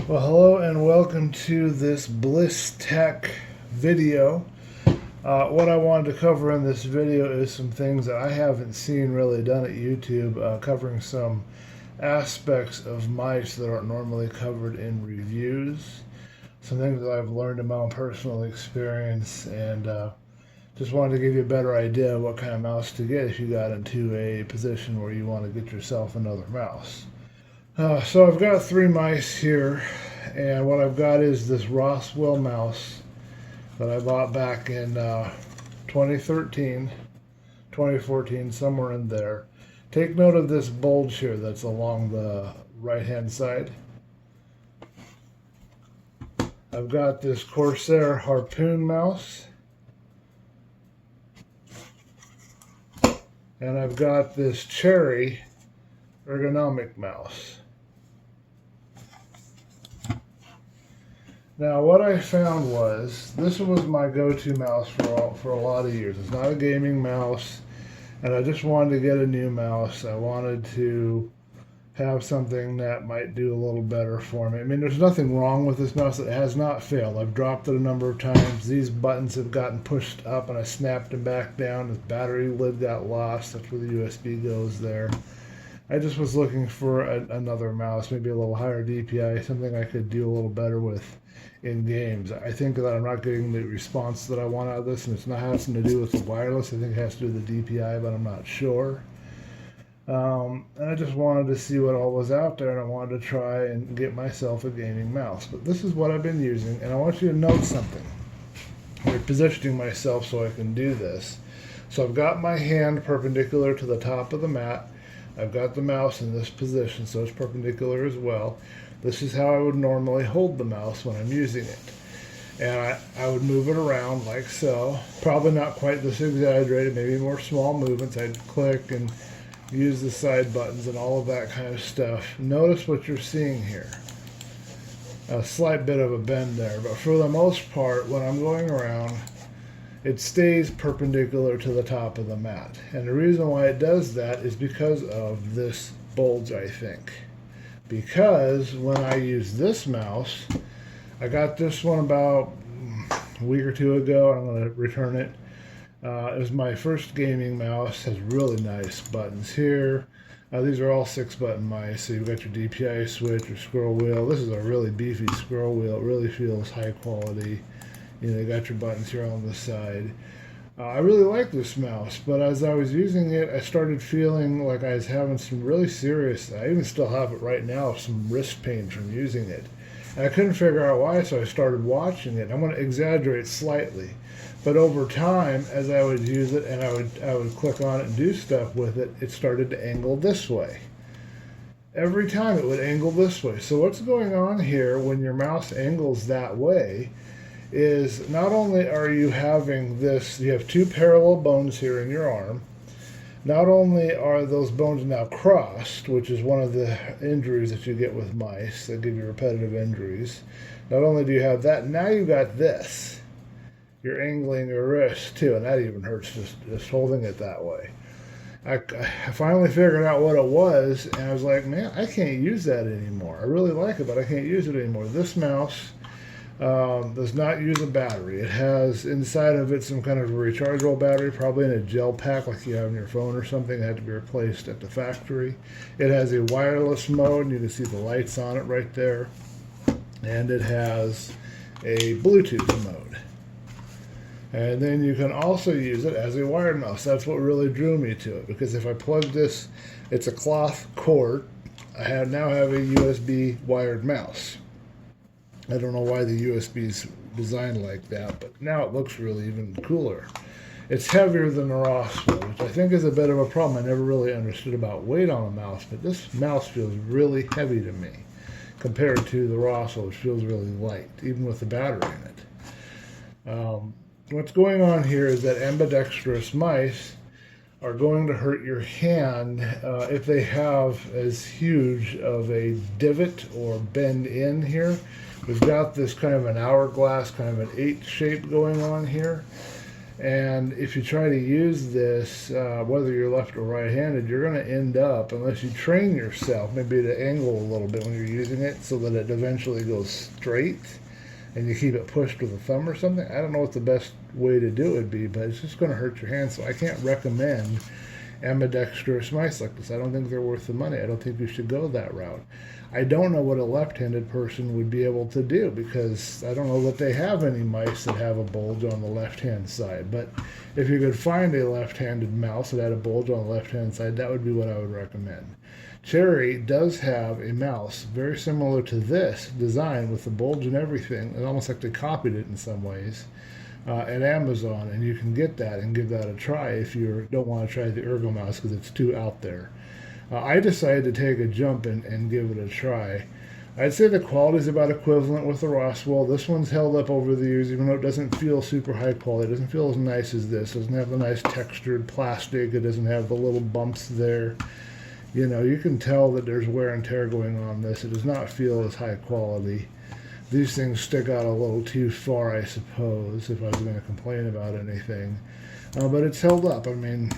Well, hello and welcome to this Bliss Tech video. What I wanted to cover in this video is some things that I haven't seen really done at YouTube, covering some aspects of mice that aren't normally covered in reviews, some things that I've learned in my own personal experience, and just wanted to give you a better idea of what kind of mouse to get if you got into a position where you want to get yourself another mouse. So I've got three mice here, and what I've got is this Roswell mouse that I bought back in 2013, 2014, somewhere in there. Take note of this bulge here that's along the right-hand side. I've got this Corsair Harpoon mouse, and I've got this Cherry ergonomic mouse. Now, what I found was this was my go-to mouse for a lot of years. It's not a gaming mouse, and I just wanted to get a new mouse. I wanted to have something that might do a little better for me. I mean, there's nothing wrong with this mouse. It has not failed. I've dropped it a number of times. These buttons have gotten pushed up, and I snapped them back down. The battery lid got lost. That's where the USB goes there. I just was looking for another mouse, maybe a little higher DPI, something I could do a little better with in games. I think that I'm not getting the response that I want out of this, and it's not having to do with the wireless. I think it has to do with the DPI, but I'm not sure. And I just wanted to see what all was out there, and I wanted to try and get myself a gaming mouse. But this is what I've been using, and I want you to note something. I'm positioning myself so I can do this. So I've got my hand perpendicular to the top of the mat. I've got the mouse in this position, so it's perpendicular as well. This is how I would normally hold the mouse when I'm using it. And I would move it around like so. Probably not quite this exaggerated, maybe more small movements. I'd click and use the side buttons and all of that kind of stuff. Notice what you're seeing here. A slight bit of a bend there, but for the most part, when I'm going around, it stays perpendicular to the top of the mat. And the reason why it does that is because of this bulge, I think. Because when I use this mouse, I got this one about a week or two ago. I'm going to return it. It was my first gaming mouse. It has really nice buttons here. These are all 6-button mice, so you've got your DPI switch, your scroll wheel. This is a really beefy scroll wheel. It really feels high quality. You know, you got your buttons here on the side. I really like this mouse, but as I was using it, I started feeling like I was having some really serious, I even still have it right now, some wrist pain from using it. And I couldn't figure out why, so I started watching it. I'm going to exaggerate slightly. But over time, as I would use it and I would click on it and do stuff with it, it started to angle this way. Every time it would angle this way. So what's going on here when your mouse angles that way is not only are you having this, you have two parallel bones here in your arm. Not only are those bones now crossed, which is one of the injuries that you get with mice that give you repetitive injuries. Not only do you have that, now you've got this. You're angling your wrist too, and that even hurts just holding it that way. I finally figured out what it was, and I was like, man, I can't use that anymore. I really like it, but I can't use it anymore. This mouse does not use a battery. It has inside of it some kind of a rechargeable battery, probably in a gel pack like you have in your phone or something. It had to be replaced at the factory. It has a wireless mode, and you can see the lights on it right there. And it has a Bluetooth mode. And then you can also use it as a wired mouse. That's what really drew me to it, because if I plug this, it's a cloth cord. I now have a USB wired mouse. I don't know why the USB is designed like that, but now it looks really even cooler. It's heavier than the Roswell, which I think is a bit of a problem. I never really understood about weight on a mouse, but this mouse feels really heavy to me compared to the Roswell, which feels really light, even with the battery in it. What's going on here is that ambidextrous mice are going to hurt your hand if they have as huge of a divot or bend in here. We've got this kind of an hourglass, kind of an 8 shape going on here. And if you try to use this, whether you're left or right-handed, you're going to end up, unless you train yourself, maybe to angle a little bit when you're using it so that it eventually goes straight and you keep it pushed with a thumb or something. I don't know what the best way to do it would be, but it's just going to hurt your hand. So I can't recommend ambidextrous mice like this. I don't think they're worth the money. I don't think you should go that route. I don't know what a left-handed person would be able to do because I don't know that they have any mice that have a bulge on the left-hand side. But if you could find a left-handed mouse that had a bulge on the left-hand side, that would be what I would recommend. Cherry does have a mouse very similar to this design with the bulge and everything. It's almost like they copied it in some ways at Amazon, and you can get that and give that a try if you don't want to try the Ergo mouse because it's too out there. I decided to take a jump and give it a try. I'd say the quality is about equivalent with the Roswell. This one's held up over the years, even though it doesn't feel super high quality. It doesn't feel as nice as this. It doesn't have the nice textured plastic. It doesn't have the little bumps there. You know, you can tell that there's wear and tear going on this. It does not feel as high quality. These things stick out a little too far, I suppose, if I was going to complain about anything. But it's held up. I mean,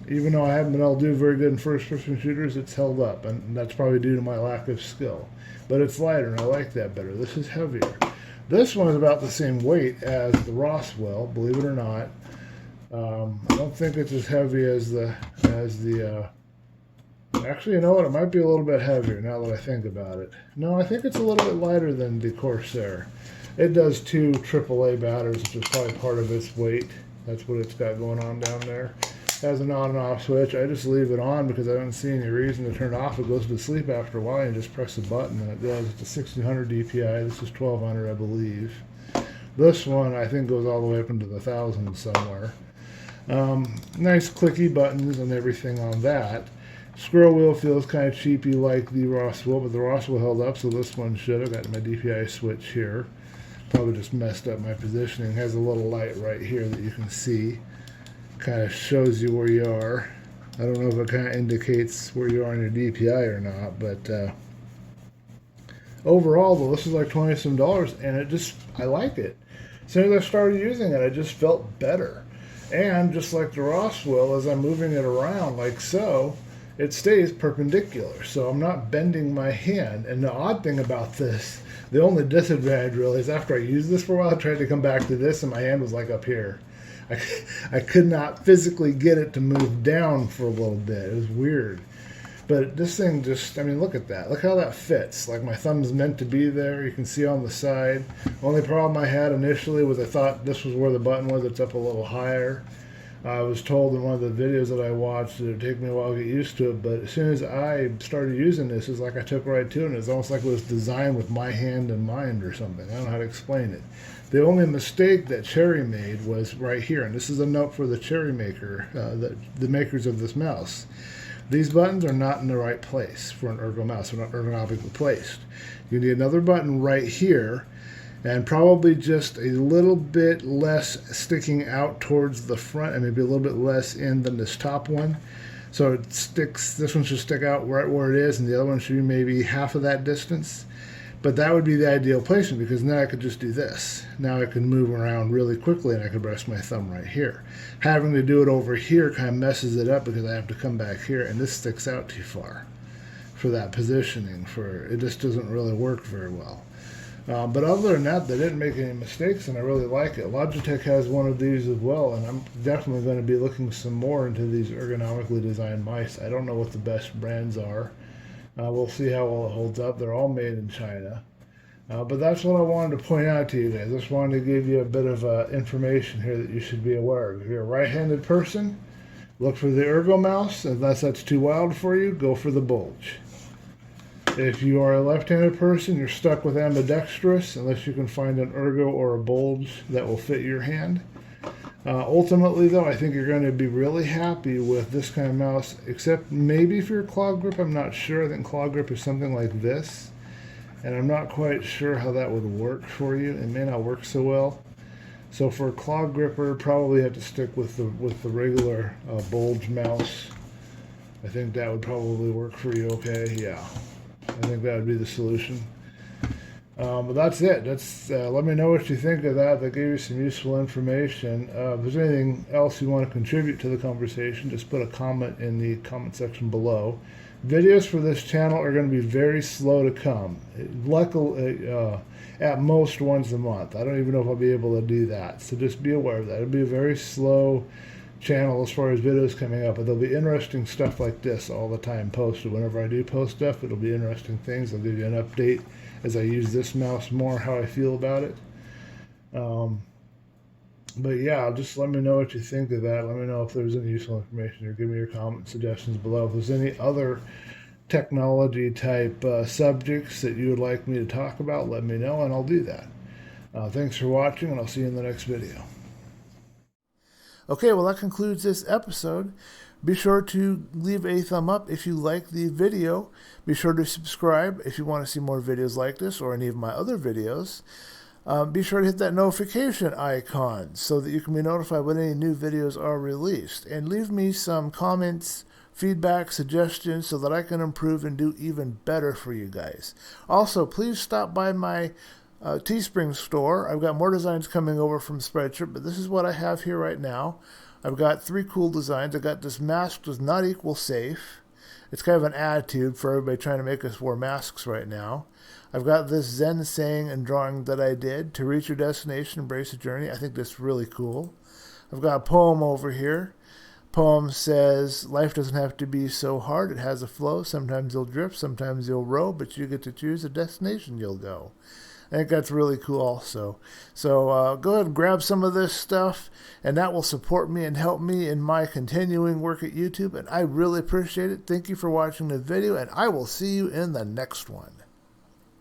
even though I haven't been able to do very good in first-person shooters, it's held up, and that's probably due to my lack of skill. But it's lighter, and I like that better. This is heavier. This one is about the same weight as the Roswell, believe it or not. I don't think it's as heavy as the actually, you know what? It might be a little bit heavier now that I think about it. No, I think it's a little bit lighter than the Corsair. It does 2 AAA batteries, which is probably part of its weight. That's what it's got going on down there. Has an on and off switch. I just leave it on because I don't see any reason to turn it off. It goes to sleep after a while and you just press the button and it does. It's a 1600 DPI. This is 1200, I believe. This one I think goes all the way up into the thousands somewhere. Nice clicky buttons and everything on that. Scroll wheel feels kind of cheapy like the Roswell, but the Roswell held up, so this one should. I've got my DPI switch here. Probably just messed up my positioning. It has a little light right here that you can see. Kind of shows you where you are. I don't know if it kind of indicates where you are on your DPI or not, but overall, though, this is like $20 some, and I like it. As soon as I started using it, I just felt better. And just like the Roswell, as I'm moving it around like so, it stays perpendicular, so I'm not bending my hand. And the odd thing about this, the only disadvantage really, is after I used this for a while, I tried to come back to this, and my hand was like up here. I could not physically get it to move down for a little bit. It was weird. But this thing just, I mean, look at that. Look how that fits. Like my thumb's meant to be there. You can see on the side. Only problem I had initially was I thought this was where the button was. It's up a little higher. I was told in one of the videos that I watched that it would take me a while to get used to it, but as soon as I started using this, it's like I took right to it, and it's almost like it was designed with my hand in mind or something. I don't know how to explain it. The only mistake that Cherry made was right here, and this is a note for the Cherry maker, the makers of this mouse. These buttons are not in the right place for an Ergo mouse. They're not ergonomically placed. You need another button right here, and probably just a little bit less sticking out towards the front, and maybe a little bit less in than this top one. So it sticks, this one should stick out right where it is, and the other one should be maybe half of that distance. But that would be the ideal placement, because now I could just do this. Now I can move around really quickly, and I could rest my thumb right here. Having to do it over here kind of messes it up, because I have to come back here, and this sticks out too far for that positioning. It just doesn't really work very well. But other than that, they didn't make any mistakes, and I really like it. Logitech has one of these as well, and I'm definitely going to be looking some more into these ergonomically designed mice. I don't know what the best brands are. We'll see how well it holds up. They're all made in China. But that's what I wanted to point out to you guys. I just wanted to give you a bit of information here that you should be aware of. If you're a right-handed person, look for the Ergo mouse. Unless that's too wild for you, go for the bulge. If you are a left-handed person, you're stuck with ambidextrous unless you can find an Ergo or a bulge that will fit your hand. Ultimately, though, I think you're going to be really happy with this kind of mouse, except maybe if you're a claw grip. I'm not sure. I think claw grip is something like this, and I'm not quite sure how that would work for you. It may not work so well. So for a claw gripper, probably have to stick with the regular bulge mouse. I think that would probably work for you okay. Yeah, I think that would be the solution. But that's it. Let me know what you think of that. That gave you some useful information. If there's anything else you want to contribute to the conversation, just put a comment in the comment section below. Videos for this channel are going to be very slow to come. Luckily, at most once a month. I don't even know if I'll be able to do that. So just be aware of that. It'll be a very slow channel as far as videos coming up, but there'll be interesting stuff like this all the time posted. Whenever I do post stuff, it'll be interesting things. I'll give you an update as I use this mouse more, how I feel about it. But yeah, just let me know what you think of that. Let me know if there's any useful information, or give me your comment suggestions below. If there's any other technology type subjects that you would like me to talk about, let me know and I'll do that. Thanks for watching, and I'll see you in the next video. Okay, well, that concludes this episode. Be sure to leave a thumb up if you like the video. Be sure to subscribe if you want to see more videos like this or any of my other videos. Be sure to hit that notification icon so that you can be notified when any new videos are released. And leave me some comments, feedback, suggestions so that I can improve and do even better for you guys. Also, please stop by my Teespring store. I've got more designs coming over from Spreadshirt, but this is what I have here right now. I've got 3 cool designs. I got this mask does not equal safe. It's kind of an attitude for everybody trying to make us wear masks right now. I've got this Zen saying and drawing that I did, to reach your destination, embrace the journey. I think that's really cool. I've got a poem over here. Poem says, life doesn't have to be so hard. It has a flow. Sometimes you'll drift, sometimes you'll row, but you get to choose the destination you'll go. I think that's really cool also. So go ahead and grab some of this stuff, and that will support me and help me in my continuing work at YouTube, and I really appreciate it. Thank you for watching the video, and I will see you in the next one.